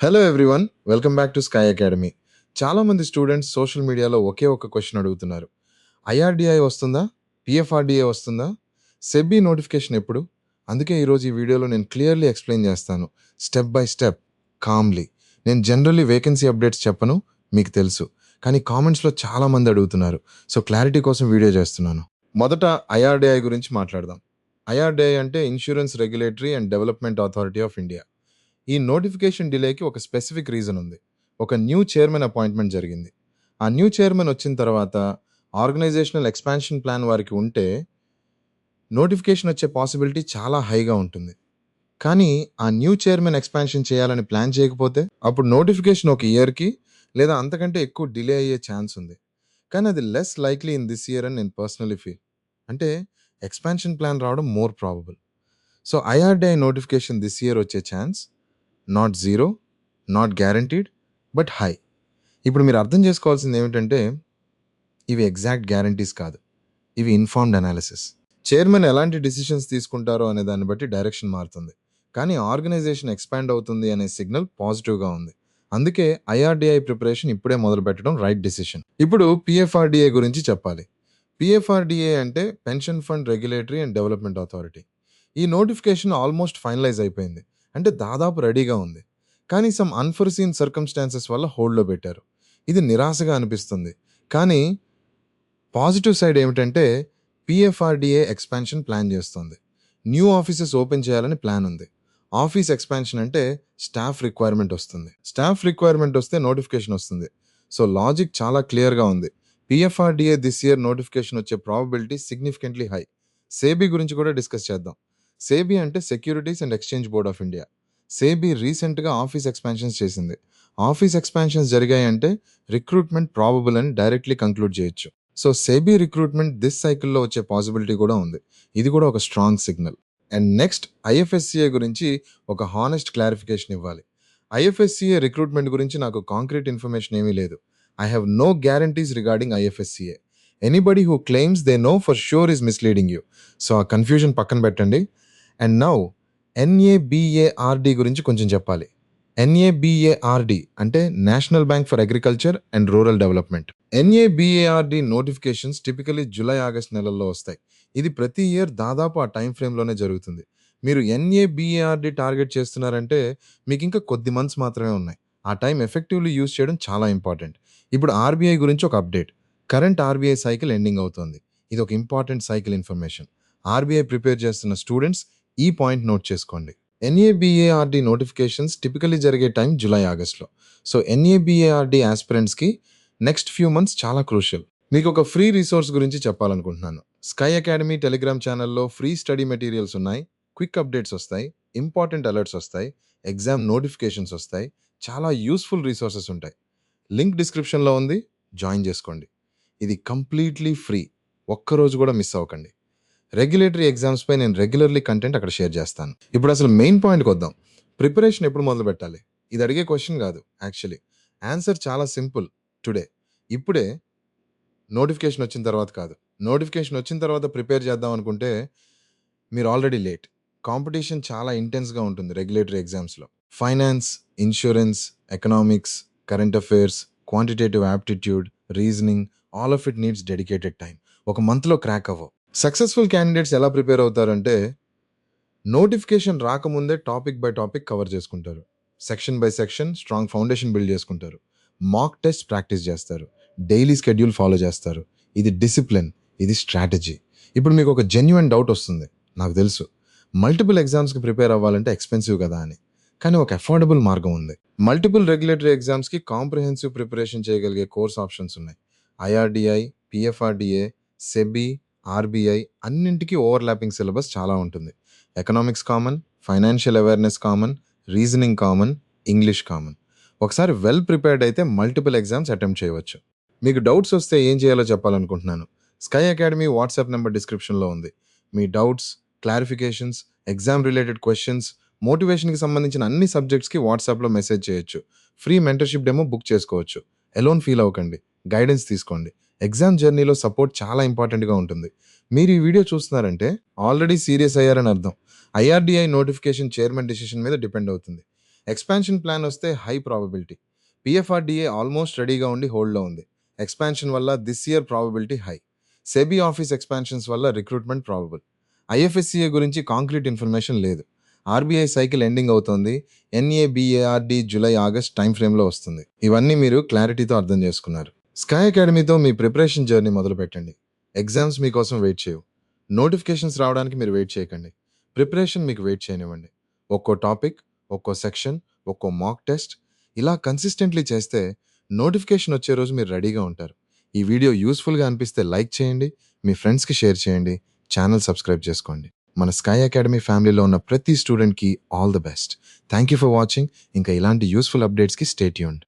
Hello everyone, welcome back to sky academy. చాలామంది students social మీడియాలో ఒకే ఒక క్వశ్చన్ అడుగుతున్నారు. ఐఆర్డిఐ వస్తుందా? పిఎఫ్ఆర్డిఏ వస్తుందా? సెబీ నోటిఫికేషన్ ఎప్పుడు? అందుకే ఈరోజు ఈ వీడియోలో నేను క్లియర్లీ ఎక్స్ప్లెయిన్ చేస్తాను, స్టెప్ బై స్టెప్, కామ్లీ. నేను జనరల్లీ వేకెన్సీ అప్డేట్స్ చెప్పను, మీకు తెలుసు. కానీ కామెంట్స్లో చాలామంది అడుగుతున్నారు, సో క్లారిటీ కోసం వీడియో చేస్తున్నాను. మొదట ఐఆర్డిఐ గురించి మాట్లాడదాం. ఐఆర్డిఐ అంటే insurance regulatory and development authority of India. ఈ నోటిఫికేషన్ డిలేకి ఒక స్పెసిఫిక్ రీజన్ ఉంది. ఒక న్యూ చైర్మన్ అపాయింట్మెంట్ జరిగింది. ఆ న్యూ చైర్మన్ వచ్చిన తర్వాత ఆర్గనైజేషనల్ ఎక్స్పాన్షన్ ప్లాన్ వారికి ఉంటే నోటిఫికేషన్ వచ్చే పాసిబిలిటీ చాలా హైగా ఉంటుంది. కానీ ఆ న్యూ చైర్మన్ ఎక్స్పాన్షన్ చేయాలని ప్లాన్ చేయకపోతే అప్పుడు నోటిఫికేషన్ ఒక ఇయర్కి లేదా అంతకంటే ఎక్కువ డిలే అయ్యే ఛాన్స్ ఉంది. కానీ అది less likely in this year అని నేను పర్సనలీ ఫీల్. అంటే ఎక్స్పాన్షన్ ప్లాన్ రావడం more probable. So IRDAI notification this year వచ్చే chance not zero, not guaranteed, but high. ఇప్పుడు మీరు అర్థం చేసుకోవాల్సింది ఏమిటంటే ఇవి ఎగ్జాక్ట్ గ్యారంటీస్ కాదు, ఇవి ఇన్ఫార్మ్డ్ అనాలిసిస్. చైర్మన్ ఎలాంటి డిసిషన్స్ తీసుకుంటారో అనే దాన్ని బట్టి డైరెక్షన్ మారుతుంది. కానీ ఆర్గనైజేషన్ ఎక్స్పాండ్ అవుతుంది అనే సిగ్నల్ పాజిటివ్గా ఉంది. అందుకే ఐఆర్డిఐ ప్రిపరేషన్ ఇప్పుడే మొదలు పెట్టడం రైట్ డిసిషన్. ఇప్పుడు పిఎఫ్ఆర్డిఏ గురించి చెప్పాలి. పిఎఫ్ఆర్డిఏ అంటే pension fund regulatory and development authority. ఈ నోటిఫికేషన్ ఆల్మోస్ట్ ఫైనలైజ్ అయిపోయింది, అంటే దాదాపు రెడీగా ఉంది. కానీ సమ్ అన్ఫోర్సీన్ సర్కమ్స్టాన్సెస్ వల్ల హోల్డ్లో పెట్టారు. ఇది నిరాశగా అనిపిస్తుంది. కానీ పాజిటివ్ సైడ్ ఏమిటంటే పిఎఫ్ఆర్డిఏ ఎక్స్పాన్షన్ ప్లాన్ చేస్తుంది. న్యూ ఆఫీసెస్ ఓపెన్ చేయాలని ప్లాన్ ఉంది. ఆఫీస్ ఎక్స్పాన్షన్ అంటే స్టాఫ్ రిక్వైర్మెంట్ వస్తుంది. స్టాఫ్ రిక్వైర్మెంట్ వస్తే నోటిఫికేషన్ వస్తుంది. సో లాజిక్ చాలా క్లియర్గా ఉంది. పిఎఫ్ఆర్డిఏ దిస్ ఇయర్ నోటిఫికేషన్ వచ్చే ప్రాబబిలిటీ సిగ్నిఫికెంట్లీ హై. సేబీ గురించి కూడా డిస్కస్ చేద్దాం. సేబీ అంటే securities and exchange board of India. SEBI రీసెంట్గా ఆఫీస్ ఎక్స్పాన్షన్స్ చేసింది. ఆఫీస్ ఎక్స్పాన్షన్స్ జరిగాయంటే రిక్రూట్మెంట్ ప్రాబబుల్ అని డైరెక్ట్లీ కంక్లూడ్ చేయొచ్చు. సో సేబీ రిక్రూట్మెంట్ దిస్ సైకిల్లో వచ్చే పాసిబిలిటీ కూడా ఉంది. ఇది కూడా ఒక స్ట్రాంగ్ సిగ్నల్. అండ్ నెక్స్ట్ ఐఎఫ్ఎస్సిఏ గురించి ఒక హానెస్ట్ క్లారిఫికేషన్ ఇవ్వాలి. ఐఎఫ్ఎస్సిఏ రిక్రూట్మెంట్ గురించి నాకు కాంక్రీట్ ఇన్ఫర్మేషన్ ఏమీ లేదు. I have no guarantees regarding IFSCA. Anybody who claims they know for sure is misleading you. So ఆ కన్ఫ్యూజన్ పక్కన పెట్టండి. అండ్ నౌ ఎన్ఏబిఏఆర్డి గురించి కొంచెం చెప్పాలి. ఎన్ఏబిఏఆర్డి అంటే national bank for agriculture and rural development. NABARD notifications typically July August నెలల్లో వస్తాయి. ఇది ప్రతి ఇయర్ దాదాపు ఆ టైం ఫ్రేమ్లోనే జరుగుతుంది. మీరు ఎన్ఏబిఏఆర్డి టార్గెట్ చేస్తున్నారంటే మీకు ఇంకా కొద్ది మంత్స్ మాత్రమే ఉన్నాయి. ఆ టైం ఎఫెక్టివ్లీ యూజ్ చేయడం చాలా ఇంపార్టెంట్. ఇప్పుడు ఆర్బీఐ గురించి ఒక update. Current RBI cycle ending అవుతోంది. ఇది ఒక important cycle information. RBI prepare చేస్తున్న స్టూడెంట్స్ ఈ పాయింట్ నోట్ చేసుకోండి. ఎన్ఏబిఏఆర్డి నోటిఫికేషన్స్ టిపికలీ జరిగే టైం జూలై ఆగస్ట్లో. సో ఎన్ఏబిఏఆర్డి ఆస్పిరెంట్స్కి నెక్స్ట్ ఫ్యూ మంత్స్ చాలా క్రూషియల్. మీకు ఒక ఫ్రీ రిసోర్స్ గురించి చెప్పాలనుకుంటున్నాను. స్కై అకాడమీ టెలిగ్రామ్ ఛానల్లో ఫ్రీ స్టడీ మెటీరియల్స్ ఉన్నాయి. క్విక్ అప్డేట్స్ వస్తాయి, ఇంపార్టెంట్ అలర్ట్స్ వస్తాయి, ఎగ్జామ్ నోటిఫికేషన్స్ వస్తాయి, చాలా యూస్ఫుల్ రిసోర్సెస్ ఉంటాయి. లింక్ డిస్క్రిప్షన్లో ఉంది, జాయిన్ చేసుకోండి. ఇది కంప్లీట్లీ ఫ్రీ, ఒక్కరోజు కూడా మిస్ అవ్వకండి. రెగ్యులేటరీ ఎగ్జామ్స్పై నేను రెగ్యులర్లీ కంటెంట్ అక్కడ షేర్ చేస్తాను. ఇప్పుడు అసలు మెయిన్ పాయింట్కి వద్దాం. ప్రిపరేషన్ ఎప్పుడు మొదలు పెట్టాలి? ఇది అడిగే క్వశ్చన్ కాదు యాక్చువల్లీ. ఆన్సర్ చాలా సింపుల్. టుడే, ఇప్పుడే. నోటిఫికేషన్ వచ్చిన తర్వాత కాదు. నోటిఫికేషన్ వచ్చిన తర్వాత ప్రిపేర్ చేద్దాం అనుకుంటే మీరు ఆల్రెడీ లేట్. కాంపిటీషన్ చాలా ఇంటెన్స్గా ఉంటుంది రెగ్యులేటరీ ఎగ్జామ్స్లో. Finance, insurance, economics, current affairs, quantitative aptitude, reasoning, all of it needs dedicated time. ఒక మంత్లో క్రాక్ అవ్వవు. సక్సెస్ఫుల్ క్యాండిడేట్స్ ఎలా ప్రిపేర్ అవుతారంటే నోటిఫికేషన్ రాకముందే టాపిక్ బై టాపిక్ కవర్ చేసుకుంటారు. Section by section strong foundation build చేసుకుంటారు. మాక్ టెస్ట్ ప్రాక్టీస్ చేస్తారు. Daily schedule follow చేస్తారు. ఇది డిసిప్లిన్, ఇది స్ట్రాటజీ. ఇప్పుడు మీకు ఒక జెన్యున్ డౌట్ వస్తుంది. నాకు తెలుసు, మల్టిపుల్ ఎగ్జామ్స్కి ప్రిపేర్ అవ్వాలంటే ఎక్స్పెన్సివ్ కదా అని. కానీ ఒక అఫోర్డబుల్ మార్గం ఉంది. మల్టిపుల్ రెగ్యులేటరీ ఎగ్జామ్స్కి కాంప్రిహెన్సివ్ ప్రిపరేషన్ చేయగలిగే కోర్స్ ఆప్షన్స్ ఉన్నాయి. ఐఆర్డిఐ, పిఎఫ్ఆర్డిఏ, సెబీ, ఆర్బీఐ అన్నింటికీ ఓవర్లాపింగ్ సిలబస్ చాలా ఉంటుంది. Economics common, financial awareness common, reasoning common, English common. ఒకసారి వెల్ ప్రిపేర్డ్ అయితే మల్టిపుల్ ఎగ్జామ్స్ అటెంప్ట్ చేయవచ్చు. మీకు డౌట్స్ వస్తే ఏం చేయాలో చెప్పాలనుకుంటున్నాను. స్కై అకాడమీ వాట్సాప్ నెంబర్ డిస్క్రిప్షన్లో ఉంది. మీ doubts, clarifications, exam related questions, మోటివేషన్కి సంబంధించిన అన్ని సబ్జెక్ట్స్కి వాట్సాప్లో మెసేజ్ చేయొచ్చు. ఫ్రీ మెంటర్షిప్ డెమో బుక్ చేసుకోవచ్చు. ఎలోన్ ఫీల్ అవ్వకండి, గైడెన్స్ తీసుకోండి. ఎగ్జామ్ జర్నీలో సపోర్ట్ చాలా ఇంపార్టెంట్గా ఉంటుంది. మీరు ఈ వీడియో చూస్తున్నారంటే ఆల్రెడీ సీరియస్ అయ్యారని అర్థం. ఐఆర్డిఐ నోటిఫికేషన్ చైర్మన్ డిసిషన్ మీద డిపెండ్ అవుతుంది. ఎక్స్పాన్షన్ ప్లాన్ వస్తే హై ప్రాబబిలిటీ. పిఎఫ్ఆర్డిఏ ఆల్మోస్ట్ రెడీగా ఉండి హోల్డ్లో ఉంది. ఎక్స్పాన్షన్ వల్ల this year probability high. SEBI office expansions వల్ల రిక్రూట్మెంట్ ప్రాబబుల్. ఐఎఫ్ఎస్సిఏ గురించి కాంక్రీట్ ఇన్ఫర్మేషన్ లేదు. ఆర్బీఐ సైకిల్ ఎండింగ్ అవుతోంది. ఎన్ఏబిఏఆర్డి జూలై ఆగస్ట్ టైం ఫ్రేమ్లో వస్తుంది. ఇవన్నీ మీరు క్లారిటీతో అర్థం చేసుకున్నారు. స్కై అకాడమీతో మీ ప్రిపరేషన్ జర్నీ మొదలు పెట్టండి. ఎగ్జామ్స్ మీకోసం వెయిట్ చేయవు. నోటిఫికేషన్స్ రావడానికి మీరు వెయిట్ చేయకండి. ప్రిపరేషన్ మీకు వెయిట్ చేయనివ్వండి. ఒక్కో టాపిక్, ఒక్కో సెక్షన్, ఒక్కో మాక్ టెస్ట్ ఇలా కన్సిస్టెంట్లీ చేస్తే నోటిఫికేషన్ వచ్చే రోజు మీరు రెడీగా ఉంటారు. ఈ వీడియో యూస్ఫుల్గా అనిపిస్తే లైక్ చేయండి, మీ ఫ్రెండ్స్కి షేర్ చేయండి, ఛానల్ సబ్స్క్రైబ్ చేసుకోండి. మన స్కై అకాడమీ ఫ్యామిలీలో ఉన్న ప్రతి స్టూడెంట్కి all the best. Thank you for watching. ఇంకా ఇలాంటి యూస్ఫుల్ అప్డేట్స్కి స్టే ట్యూన్డ్.